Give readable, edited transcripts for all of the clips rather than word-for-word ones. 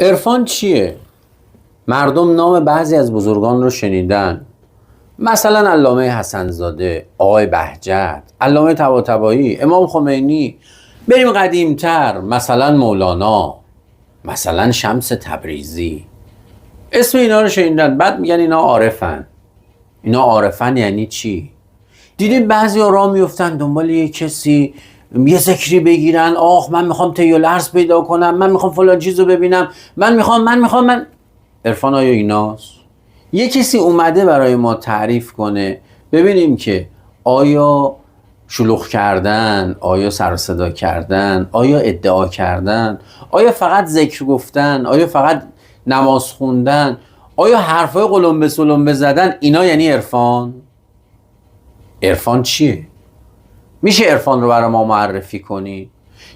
عرفان چیه؟ مردم نام بعضی از بزرگان رو شنیدن، مثلا علامه حسن زاده، آقای بهجت، علامه طباطبایی، امام خمینی. بریم قدیمتر، مثلا مولانا، مثلا شمس تبریزی. اسم اینا رو شنیدن، بعد میگن اینا عارفن. اینا عارفن یعنی چی؟ دیدیم بعضی ها راه میفتن دنبال یه کسی، یه ذکری بگیرن، آخ من میخوام تیالرز پیدا کنم، من میخوام فلان چیزو ببینم، من میخوام. عرفان آیا ایناست؟ یه کسی اومده برای ما تعریف کنه ببینیم که آیا شلوغ کردن، آیا سر صدا کردن، آیا ادعا کردن، آیا فقط ذکر گفتن، آیا فقط نماز خوندن، آیا حرفای قلمبه سلمبه زدن، اینا یعنی عرفان؟ عرفان چیه؟ میشه عرفان رو برای ما معرفی کنی؟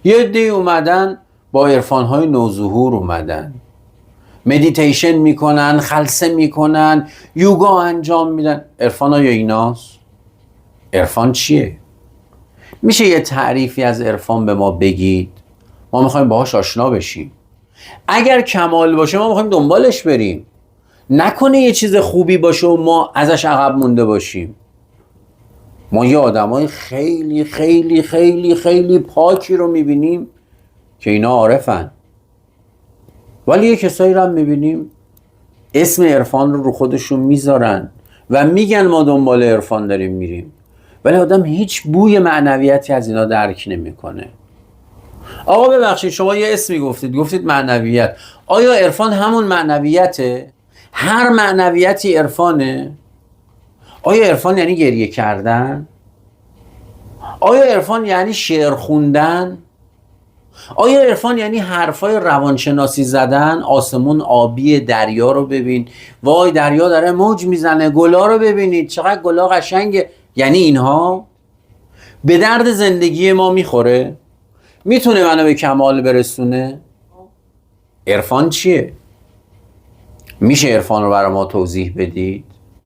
یه عده اومدن با عرفان‌های نوظهور اومدن، مدیتیشن میکنن، خلسه میکنن، یوگا انجام میدن. عرفان آیا ایناست؟ عرفان چیه؟ میشه یه تعریفی از عرفان به ما بگید؟ ما میخوایم باهاش آشنا بشیم. اگر کمال باشه ما میخوایم دنبالش بریم، نکنه یه چیز خوبی باشه و ما ازش عقب مونده باشیم. ما یه آدمای خیلی خیلی خیلی خیلی پاکی رو میبینیم که اینا عارفن، ولی یه کسایی رو هم میبینیم اسم عرفان رو خودشون میذارن و میگن ما دنبال عرفان داریم میریم، ولی آدم هیچ بوی معنویتی از اینا درک نمیکنه. آقا ببخشید شما یه اسمی گفتید معنویت. آیا عرفان همون معنویته؟ هر معنویتی عرفانه؟ آیا عرفان یعنی گریه کردن؟ آیا عرفان یعنی شعر خوندن؟ آیا عرفان یعنی حرفای روانشناسی زدن؟ آسمون آبی، دریا رو ببین، وای دریا داره موج میزنه، گلا رو ببینید چقدر گلا قشنگه. یعنی اینها به درد زندگی ما میخوره؟ میتونه منو به کمال برسونه؟ عرفان چیه؟ میشه عرفان رو برای ما توضیح بدید؟